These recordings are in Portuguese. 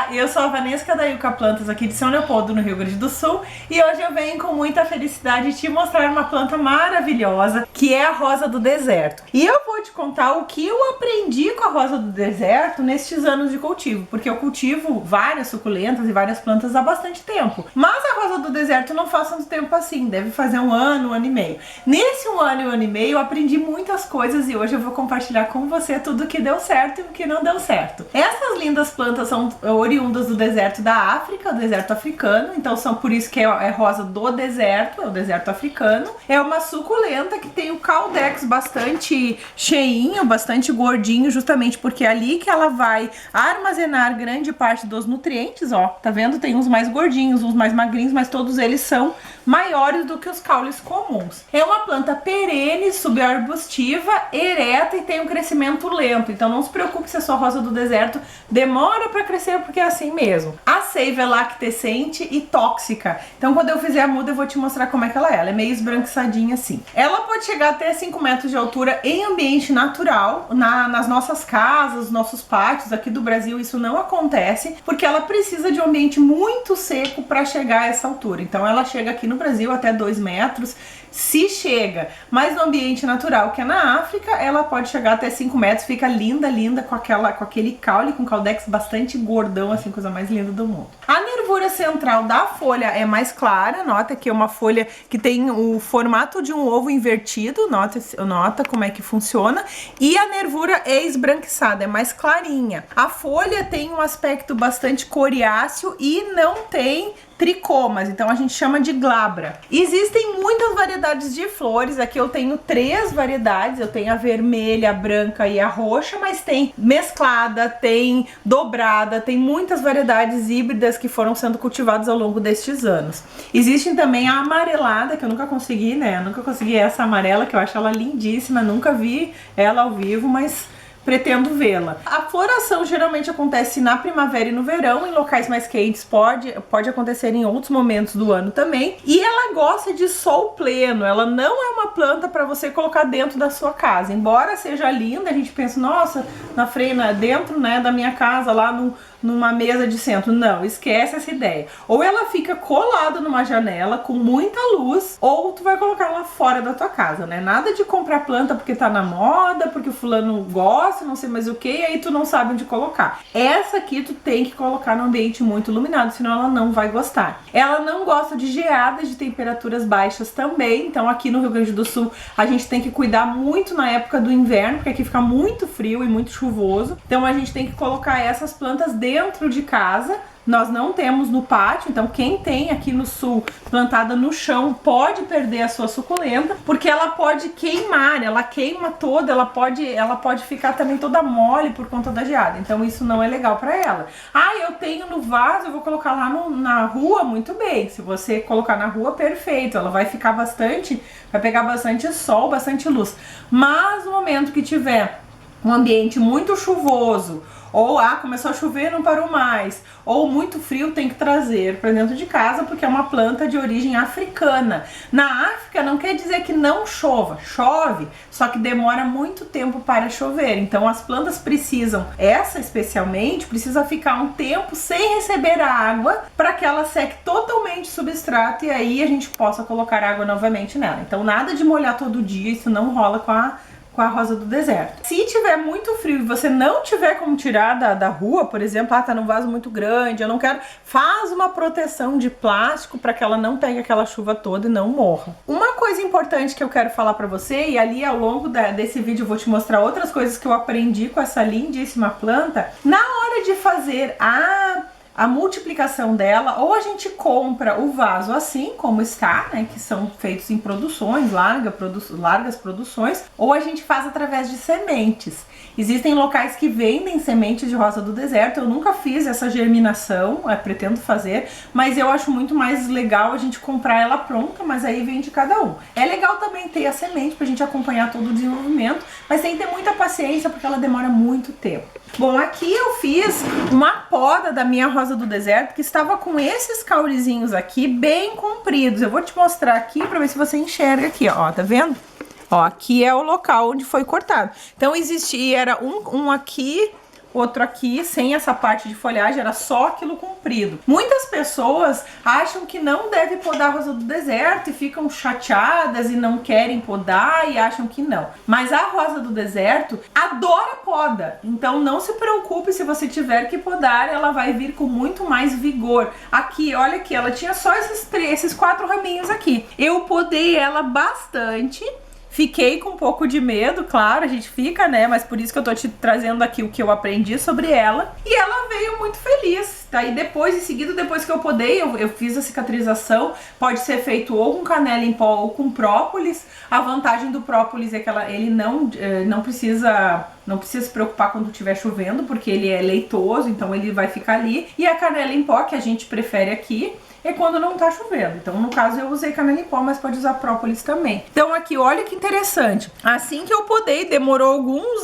Olá, eu sou a Vanessa da Yucca Plantas aqui de São Leopoldo, no Rio Grande do Sul, e hoje eu venho com muita felicidade te mostrar uma planta maravilhosa, que é a rosa do deserto. E eu vou te contar o que eu aprendi com a rosa do deserto nestes anos de cultivo, porque eu cultivo várias suculentas e várias plantas há bastante tempo. Mas a rosa do deserto não faz tanto tempo assim, deve fazer um ano e meio. Nesse um ano e meio eu aprendi muitas coisas e hoje eu vou compartilhar com você tudo o que deu certo e o que não deu certo. Essas lindas plantas são oriundas do deserto da África, o deserto africano, então são por isso que é rosa do deserto, é o deserto africano. É uma suculenta que tem o caudex bastante cheinho, bastante gordinho, justamente porque é ali que ela vai armazenar grande parte dos nutrientes, ó, tá vendo? Tem uns mais gordinhos, uns mais magrinhos, mas todos eles são maiores do que os caules comuns. É uma planta perene, subarbustiva, ereta e tem um crescimento lento, então não se preocupe se a sua rosa do deserto demora para crescer, porque é assim mesmo. A seiva é lactescente e tóxica, então quando eu fizer a muda eu vou te mostrar como é que ela é. Ela é meio esbranquiçadinha assim. Ela pode chegar até 5 metros de altura em ambiente natural, nas nossas casas, nossos pátios aqui do Brasil isso não acontece, porque ela precisa de um ambiente muito seco para chegar a essa altura. Então ela chega aqui no Brasil até 2 metros, se chega, mas no ambiente natural, que é na África, ela pode chegar até 5 metros, fica linda, linda, com aquele caule, com caudex bastante gordão, assim, coisa mais linda do mundo. A nervura central da folha é mais clara, nota que é uma folha que tem o formato de um ovo invertido, nota como é que funciona, e a nervura é esbranquiçada, é mais clarinha. A folha tem um aspecto bastante coriáceo e não tem tricomas, então a gente chama de glabra. Existem muitas variedades de flores, aqui eu tenho 3 variedades, eu tenho a vermelha, a branca e a roxa, mas tem mesclada, tem dobrada, tem muitas variedades híbridas que foram sendo cultivadas ao longo destes anos. Existem também a amarelada, que eu nunca consegui, né? Eu nunca consegui essa amarela, que eu acho ela lindíssima, nunca vi ela ao vivo, mas pretendo vê-la. A floração geralmente acontece na primavera e no verão, em locais mais quentes pode acontecer em outros momentos do ano também. E ela gosta de sol pleno, ela não é uma planta para você colocar dentro da sua casa. Embora seja linda, a gente pensa, nossa, dentro, né, da minha casa, lá numa mesa de centro. Não, esquece essa ideia. Ou ela fica colada numa janela com muita luz, ou tu vai colocar ela fora da tua casa, né? Nada de comprar planta porque tá na moda, porque o fulano gosta, não sei mais o que, e aí tu não sabe onde colocar. Essa aqui tu tem que colocar num ambiente muito iluminado, senão ela não vai gostar. Ela não gosta de geadas de temperaturas baixas também, então aqui no Rio Grande do Sul a gente tem que cuidar muito na época do inverno, porque aqui fica muito frio e muito chuvoso, então a gente tem que colocar essas plantas dentro de casa. Nós não temos no pátio, então quem tem aqui no sul plantada no chão pode perder a sua suculenta, porque ela pode queimar, ela queima toda, ela pode ficar também toda mole por conta da geada, então isso não é legal para ela. Ah, eu tenho no vaso, eu vou colocar lá na rua, muito bem, se você colocar na rua, perfeito, ela vai ficar vai pegar bastante sol, bastante luz, mas no momento que tiver um ambiente muito chuvoso, ou começou a chover, não parou mais, ou muito frio, tem que trazer para dentro de casa, porque é uma planta de origem africana. Na África não quer dizer que não chova, chove, só que demora muito tempo para chover, então as plantas precisam, essa especialmente, precisa ficar um tempo sem receber a água para que ela seque totalmente o substrato e aí a gente possa colocar água novamente nela. Então nada de molhar todo dia, isso não rola com a rosa do deserto. Se tiver muito frio e você não tiver como tirar da rua, por exemplo, tá num vaso muito grande, eu não quero, faz uma proteção de plástico para que ela não pegue aquela chuva toda e não morra. Uma coisa importante que eu quero falar para você, e ali ao longo desse vídeo eu vou te mostrar outras coisas que eu aprendi com essa lindíssima planta, na hora de fazer a multiplicação dela, ou a gente compra o vaso assim como está, né, que são feitos em produções, largas produções, ou a gente faz através de sementes. Existem locais que vendem sementes de rosa do deserto, eu nunca fiz essa germinação, pretendo fazer, mas eu acho muito mais legal a gente comprar ela pronta, mas aí vem de cada um. É legal também ter a semente pra gente acompanhar todo o desenvolvimento, mas tem que ter muita paciência porque ela demora muito tempo. Bom, aqui eu fiz uma poda da minha rosa do deserto que estava com esses caulezinhos aqui bem compridos. Eu vou te mostrar aqui pra ver se você enxerga aqui, ó, tá vendo? Ó, aqui é o local onde foi cortado. Então era um aqui, outro aqui, sem essa parte de folhagem, era só aquilo comprido. Muitas pessoas acham que não deve podar a rosa do deserto e ficam chateadas e não querem podar e acham que não. Mas a rosa do deserto adora poda, então não se preocupe se você tiver que podar, ela vai vir com muito mais vigor. Aqui, olha aqui, ela tinha só esses 4 raminhos aqui. Eu podei ela bastante. Fiquei com um pouco de medo, claro, a gente fica, né? Mas por isso que eu tô te trazendo aqui o que eu aprendi sobre ela. E ela veio muito feliz. Daí depois, em seguida, depois que eu podei, eu fiz a cicatrização. Pode ser feito ou com canela em pó ou com própolis. A vantagem do própolis é que ele não precisa se preocupar quando estiver chovendo, porque ele é leitoso, então ele vai ficar ali. E a canela em pó, que a gente prefere aqui, é quando não tá chovendo. Então, no caso, eu usei canela em pó, mas pode usar própolis também. Então, aqui, olha que interessante. Assim que eu podei, demorou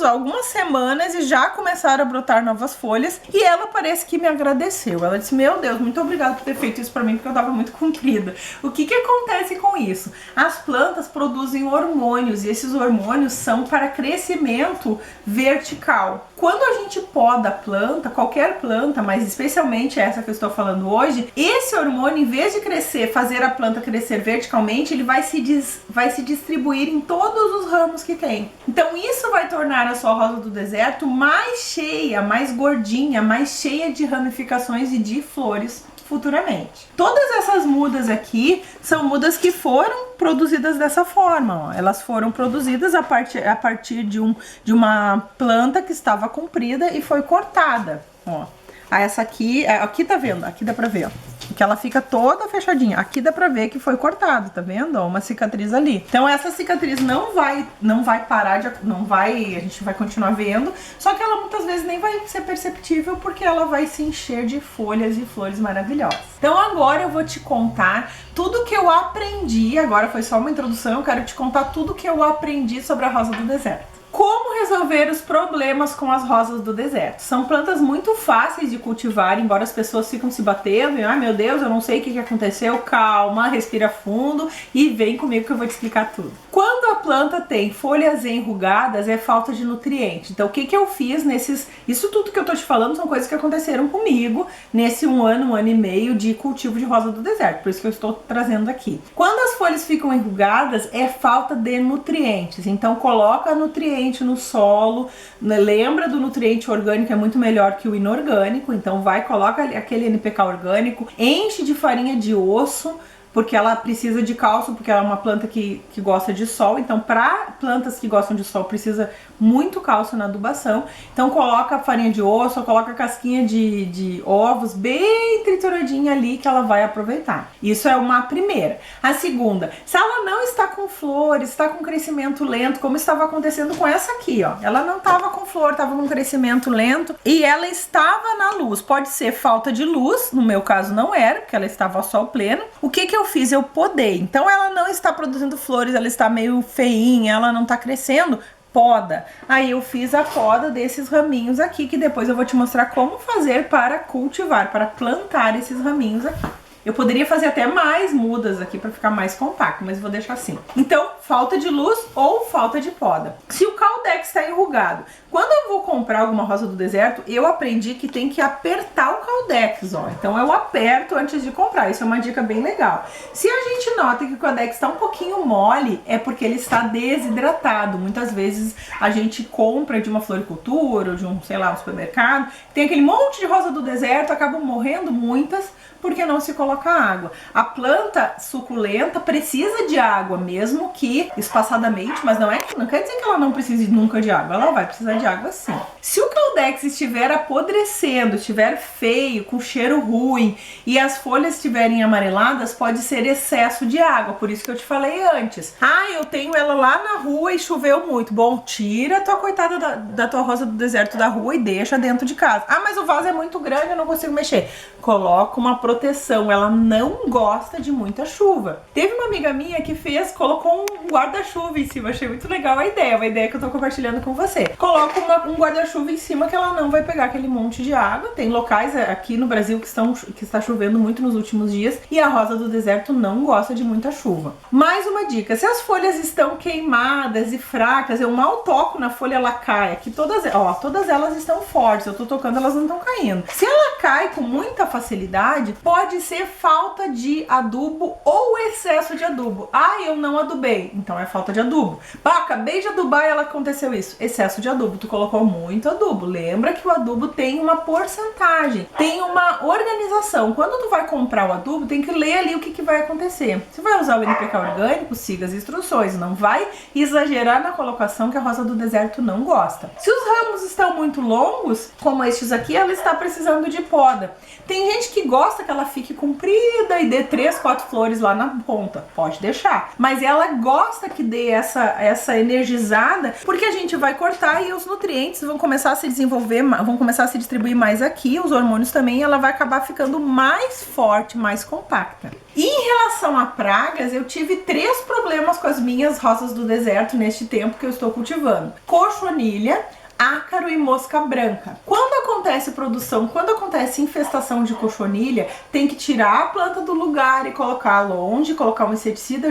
algumas semanas e já começaram a brotar novas folhas. E ela parece que me agradeceu. Ela disse, meu Deus, muito obrigada por ter feito isso pra mim, porque eu tava muito comprida. O que que acontece com isso? As plantas produzem hormônios, e esses hormônios são para crescimento vertical. Quando a gente poda a planta, qualquer planta, mas especialmente essa que eu estou falando hoje, esse hormônio, em vez de crescer, fazer a planta crescer verticalmente, ele vai se distribuir em todos os ramos que tem. Então isso vai tornar a sua rosa do deserto mais cheia, mais gordinha, mais cheia de ramificações e de flores futuramente. Todas essas mudas aqui são mudas que foram produzidas dessa forma, ó. Elas foram produzidas a partir de uma planta que estava comprida e foi cortada, ó. Essa aqui tá vendo? Aqui dá pra ver, ó. Que ela fica toda fechadinha. Aqui dá pra ver que foi cortado, tá vendo? Ó, uma cicatriz ali. Então essa cicatriz não vai parar a gente vai continuar vendo, só que ela muitas vezes nem vai ser perceptível porque ela vai se encher de folhas e flores maravilhosas. Então agora eu vou te contar tudo que eu aprendi, agora foi só uma introdução, eu quero te contar tudo que eu aprendi sobre a rosa do deserto. Como resolver os problemas com as rosas do deserto? São plantas muito fáceis de cultivar, embora as pessoas ficam se batendo e, ai meu Deus, eu não sei o que aconteceu. Calma, respira fundo e vem comigo que eu vou te explicar tudo. Quando a planta tem folhas enrugadas, é falta de nutriente. Então o que eu fiz isso tudo que eu tô te falando são coisas que aconteceram comigo nesse um ano e meio de cultivo de rosa do deserto, por isso que eu estou trazendo aqui. Quando as folhas ficam enrugadas, é falta de nutrientes, então coloca nutrientes no solo, lembra do nutriente orgânico, é muito melhor que o inorgânico, então coloca aquele NPK orgânico, enche de farinha de osso, porque ela precisa de cálcio, porque ela é uma planta que gosta de sol, então para plantas que gostam de sol precisa muito cálcio na adubação, então coloca farinha de osso, coloca casquinha de ovos bem trituradinha ali que ela vai aproveitar. Isso é uma primeira. A segunda, se ela não está com flores, está com crescimento lento, como estava acontecendo com essa aqui, ó, ela não estava com flor, estava com crescimento lento e ela estava na luz, pode ser falta de luz, no meu caso não era, porque ela estava ao sol pleno. O que eu fiz? Eu podei, então ela não está produzindo flores, ela está meio feinha, ela não está crescendo, poda. Aí eu fiz a poda desses raminhos aqui, que depois eu vou te mostrar como fazer para cultivar, para plantar esses raminhos aqui. Eu poderia fazer até mais mudas aqui para ficar mais compacto, mas vou deixar assim. Então, falta de luz ou falta de poda. Se o caudex está enrugado, quando eu vou comprar alguma rosa do deserto, eu aprendi que tem que apertar o caudex, ó. Então eu aperto antes de comprar, isso é uma dica bem legal. Se a gente nota que o caudex está um pouquinho mole, é porque ele está desidratado. Muitas vezes a gente compra de uma floricultura ou de um supermercado, tem aquele monte de rosa do deserto, acabam morrendo muitas, porque não se coloca água. A planta suculenta precisa de água, mesmo que espaçadamente, mas não quer dizer que ela não precise nunca de água, ela vai precisar de água sim. Se o caudex estiver apodrecendo, estiver feio, com cheiro ruim e as folhas estiverem amareladas, pode ser excesso de água, por isso que eu te falei antes. Ah, eu tenho ela lá na rua e choveu muito. Bom, tira a tua coitada da tua rosa do deserto da rua e deixa dentro de casa. Ah, mas o vaso é muito grande, eu não consigo mexer. Coloca uma proteção, ela não gosta de muita chuva. Teve uma amiga minha que colocou um guarda-chuva em cima. Achei muito legal a ideia, uma ideia que eu tô compartilhando com você. Coloca um guarda-chuva em cima que ela não vai pegar aquele monte de água. Tem locais aqui no Brasil que está chovendo muito nos últimos dias e a rosa do deserto não gosta de muita chuva. Mais uma dica, se as folhas estão queimadas e fracas, eu mal toco na folha, ela cai. Aqui todas elas estão fortes, eu tô tocando, elas não estão caindo. Se ela cai com muita facilidade, pode ser falta de adubo ou excesso de adubo. Ah, eu não adubei, então é falta de adubo. Bah, acabei de adubar e ela aconteceu isso. Excesso de adubo, tu colocou muito adubo. Lembra que o adubo tem uma porcentagem, tem uma organização. Quando tu vai comprar o adubo, tem que ler ali o que vai acontecer. Se vai usar o NPK orgânico, siga as instruções, não vai exagerar na colocação que a rosa do deserto não gosta. Se os ramos estão muito longos, como estes aqui, ela está precisando de poda. Tem gente que gosta que ela fique comprida e dê 3, 4 flores lá na ponta, pode deixar, mas ela gosta que dê essa energizada, porque a gente vai cortar e os nutrientes vão começar a se desenvolver, vão começar a se distribuir mais aqui, os hormônios também, e ela vai acabar ficando mais forte, mais compacta. E em relação a pragas, eu tive 3 problemas com as minhas rosas do deserto neste tempo que eu estou cultivando: cochonilha, ácaro e mosca branca. Quando acontece infestação de cochonilha, tem que tirar a planta do lugar e colocar longe, colocar um inseticida.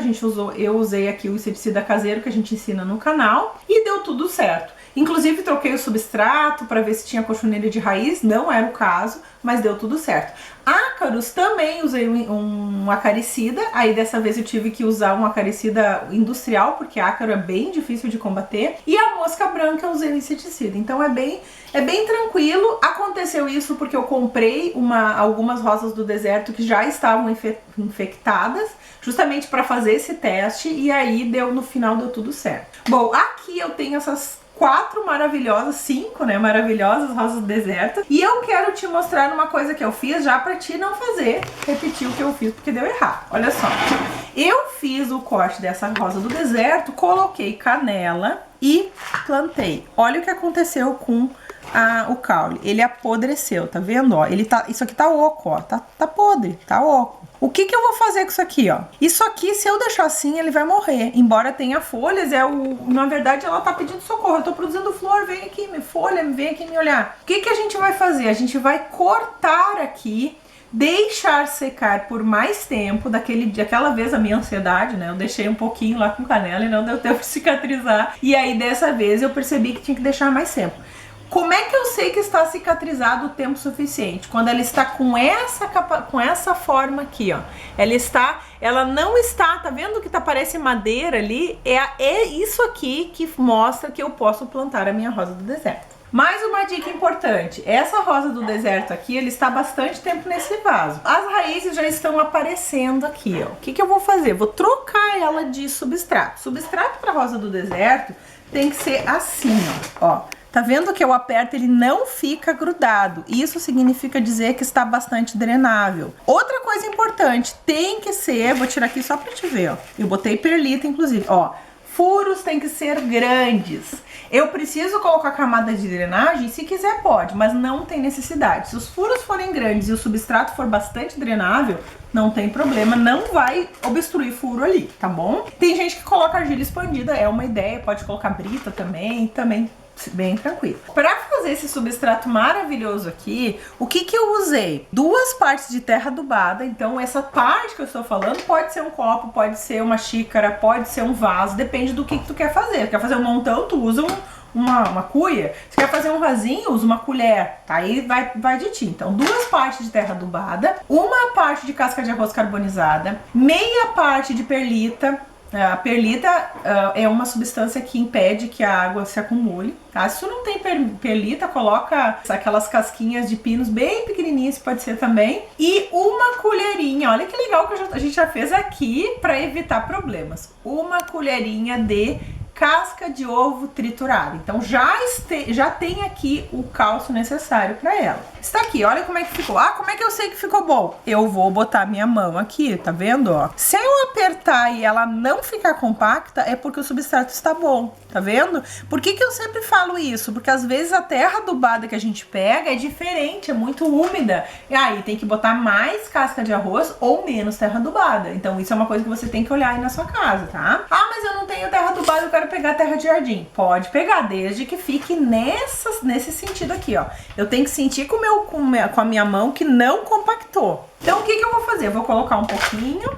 Eu usei aqui o inseticida caseiro que a gente ensina no canal e deu tudo certo. Inclusive troquei o substrato para ver se tinha cochonilha de raiz, não era o caso, mas deu tudo certo. Ácaros também usei um acaricida, aí dessa vez eu tive que usar um acaricida industrial, porque ácaro é bem difícil de combater, e a mosca branca eu usei um inseticida, então é bem tranquilo. Aconteceu isso porque eu comprei algumas rosas do deserto que já estavam infectadas, justamente para fazer esse teste, e aí no final deu tudo certo. Bom, aqui eu tenho essas 4 maravilhosas, 5, né, maravilhosas rosas do deserto. E eu quero te mostrar uma coisa que eu fiz já pra ti não repetir o que eu fiz, porque deu errado. Olha só, eu fiz o corte dessa rosa do deserto, coloquei canela e plantei. Olha o que aconteceu com o caule. Ele apodreceu, tá vendo, ó? Isso aqui tá oco, ó, tá podre, tá oco. O que eu vou fazer com isso aqui, ó? Isso aqui, se eu deixar assim, ele vai morrer. Embora tenha folhas, na verdade ela tá pedindo socorro. Eu tô produzindo flor, vem aqui, minha folha, vem aqui me olhar. O que a gente vai fazer? A gente vai cortar aqui, deixar secar por mais tempo. Daquela vez a minha ansiedade, né? Eu deixei um pouquinho lá com canela e não deu tempo de cicatrizar. E aí dessa vez eu percebi que tinha que deixar mais tempo. Como é que eu sei que está cicatrizado o tempo suficiente? Quando ela está com essa forma aqui, ó. Ela não está, tá vendo que parece madeira ali? É isso aqui que mostra que eu posso plantar a minha rosa do deserto. Mais uma dica importante, essa rosa do deserto aqui, ele está há bastante tempo nesse vaso. As raízes já estão aparecendo aqui, ó. O que eu vou fazer? Vou trocar ela de substrato. Substrato para rosa do deserto tem que ser assim, ó. Tá vendo que eu aperto, ele não fica grudado. Isso significa dizer que está bastante drenável. Outra coisa importante, tem que ser, vou tirar aqui só pra te ver, ó. Eu botei perlita, inclusive, ó. Furos tem que ser grandes. Eu preciso colocar camada de drenagem? Se quiser pode, mas não tem necessidade. Se os furos forem grandes e o substrato for bastante drenável, não tem problema, não vai obstruir furo ali, tá bom? Tem gente que coloca argila expandida, é uma ideia, pode colocar brita também bem tranquilo. Para fazer esse substrato maravilhoso aqui, o que eu usei? 2 partes de terra adubada. Então essa parte que eu estou falando pode ser um copo, pode ser uma xícara, pode ser um vaso, depende do que tu quer fazer. Quer fazer um montão, tu usa uma cuia. Se quer fazer um vasinho, usa uma colher, tá? Aí vai de ti. Então 2 partes de terra adubada, 1 parte de casca de arroz carbonizada, meia parte de perlita. A perlita é uma substância que impede que a água se acumule, tá? Se tu não tem perlita, coloca aquelas casquinhas de pinos bem pequenininhas, pode ser também. E 1 colherinha, olha que legal que a gente já fez aqui para evitar problemas. 1 colherinha de casca de ovo triturada. Então já tem aqui o cálcio necessário para ela. Está aqui, olha como é que ficou. Ah, como é que eu sei que ficou bom? Eu vou botar minha mão aqui, tá vendo, ó? Se eu apertar e ela não ficar compacta, é porque o substrato está bom, tá vendo? Por que eu sempre falo isso? Porque às vezes a terra adubada que a gente pega é diferente, é muito úmida. E aí tem que botar mais casca de arroz ou menos terra adubada. Então isso é uma coisa que você tem que olhar aí na sua casa, tá? Ah, mas eu não tenho terra adubada, eu quero pegar terra de jardim. Pode pegar, desde que fique nesse sentido aqui, ó. Eu tenho que sentir com a minha mão que não compactou. Então o que eu vou fazer? Eu vou colocar um pouquinho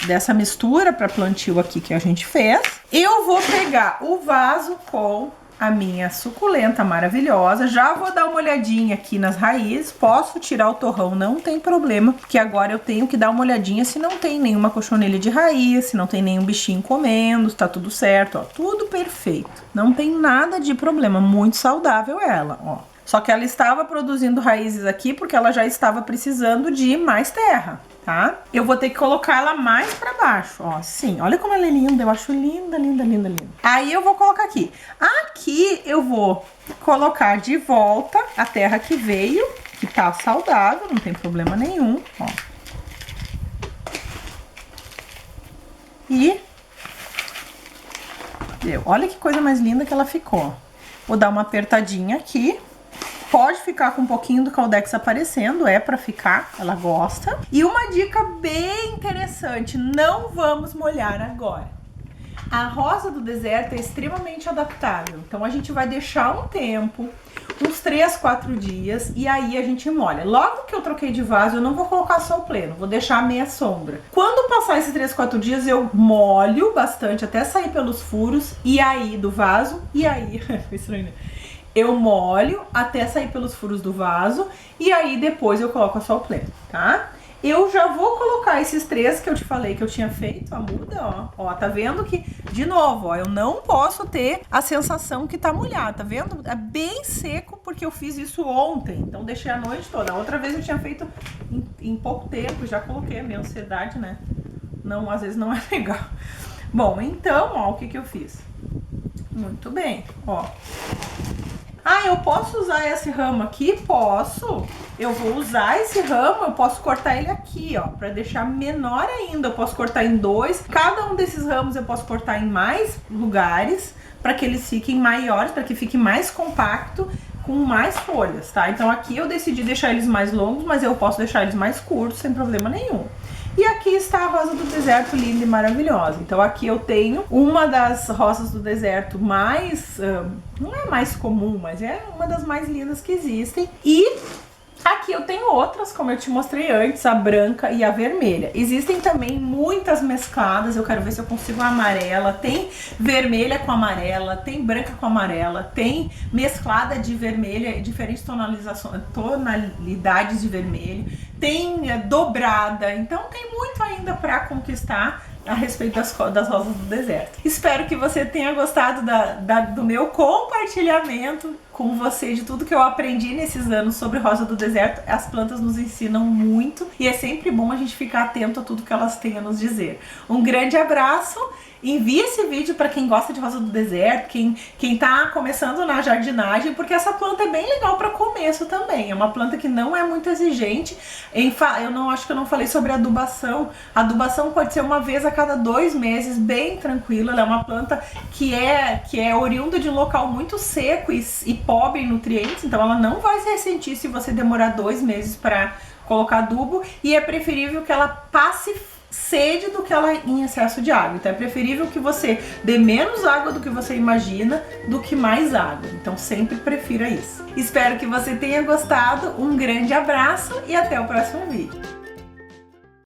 dessa mistura para plantio aqui que a gente fez. Eu vou pegar o vaso com a minha suculenta maravilhosa. Já vou dar uma olhadinha aqui nas raízes. Posso tirar o torrão, não tem problema, porque agora eu tenho que dar uma olhadinha se não tem nenhuma cochonilha de raiz, se não tem nenhum bichinho comendo, tá tudo certo, ó, tudo perfeito. Não tem nada de problema, muito saudável ela, ó. Só que ela estava produzindo raízes aqui porque ela já estava precisando de mais terra, tá? Eu vou ter que colocar ela mais pra baixo, ó, sim. Olha como ela é linda, eu acho linda, linda, linda, linda. Aí eu vou colocar aqui. Aqui eu vou colocar de volta a terra que veio, que tá saudável, não tem problema nenhum, ó. E deu. Olha que coisa mais linda que ela ficou. Vou dar uma apertadinha aqui. Pode ficar com um pouquinho do Caldex aparecendo, é pra ficar, ela gosta. E uma dica bem interessante, não vamos molhar agora. A rosa do deserto é extremamente adaptável, então a gente vai deixar um tempo, uns 3, 4 dias, e aí a gente molha. Logo que eu troquei de vaso, eu não vou colocar sol pleno, vou deixar a meia sombra. Quando passar esses 3, 4 dias, eu molho bastante até sair pelos furos, e aí do vaso, e aí... Foi estranho, né? Eu molho até sair pelos furos do vaso e aí depois eu coloco a sol pleno, tá? Eu já vou colocar esses 3 que eu te falei que eu tinha feito, a muda, ó. Ó, tá vendo que, de novo, ó, eu não posso ter a sensação que tá molhado, tá vendo? É bem seco porque eu fiz isso ontem, então deixei a noite toda. A outra vez eu tinha feito em pouco tempo, já coloquei a minha ansiedade, né? Não, às vezes não é legal. Bom, então, ó, o que eu fiz? Muito bem, ó. Ah, eu posso usar esse ramo aqui? Posso. Eu vou usar esse ramo, eu posso cortar ele aqui, ó, pra deixar menor ainda. Eu posso cortar em 2. Cada um desses ramos eu posso cortar em mais lugares, para que eles fiquem maiores, para que fique mais compacto, com mais folhas, tá? Então aqui eu decidi deixar eles mais longos, mas eu posso deixar eles mais curtos, sem problema nenhum. E aqui está a rosa do deserto linda e maravilhosa. Então aqui eu tenho uma das rosas do deserto mais, não é mais comum, mas é uma das mais lindas que existem. E aqui eu tenho outras, como eu te mostrei antes, a branca e a vermelha. Existem também muitas mescladas, eu quero ver se eu consigo a amarela. Tem vermelha com amarela, tem branca com amarela, tem mesclada de vermelha, diferentes tonalidades de vermelho. Tem dobrada, então tem muito ainda para conquistar a respeito das rosas do deserto. Espero que você tenha gostado do meu compartilhamento com você de tudo que eu aprendi nesses anos sobre rosa do deserto. As plantas nos ensinam muito e é sempre bom a gente ficar atento a tudo que elas têm a nos dizer. Um grande abraço, envie esse vídeo para quem gosta de rosa do deserto, quem tá começando na jardinagem, porque essa planta é bem legal para começo também. É uma planta que não é muito exigente. Acho que eu não falei sobre adubação. A adubação pode ser uma vez a cada 2 meses, bem tranquila. Ela é uma planta que é oriunda de um local muito seco e pobre em nutrientes, então ela não vai se ressentir se você demorar 2 meses para colocar adubo, e é preferível que ela passe sede do que ela em excesso de água. Então é preferível que você dê menos água do que você imagina do que mais água. Então sempre prefira isso. Espero que você tenha gostado, um grande abraço e até o próximo vídeo.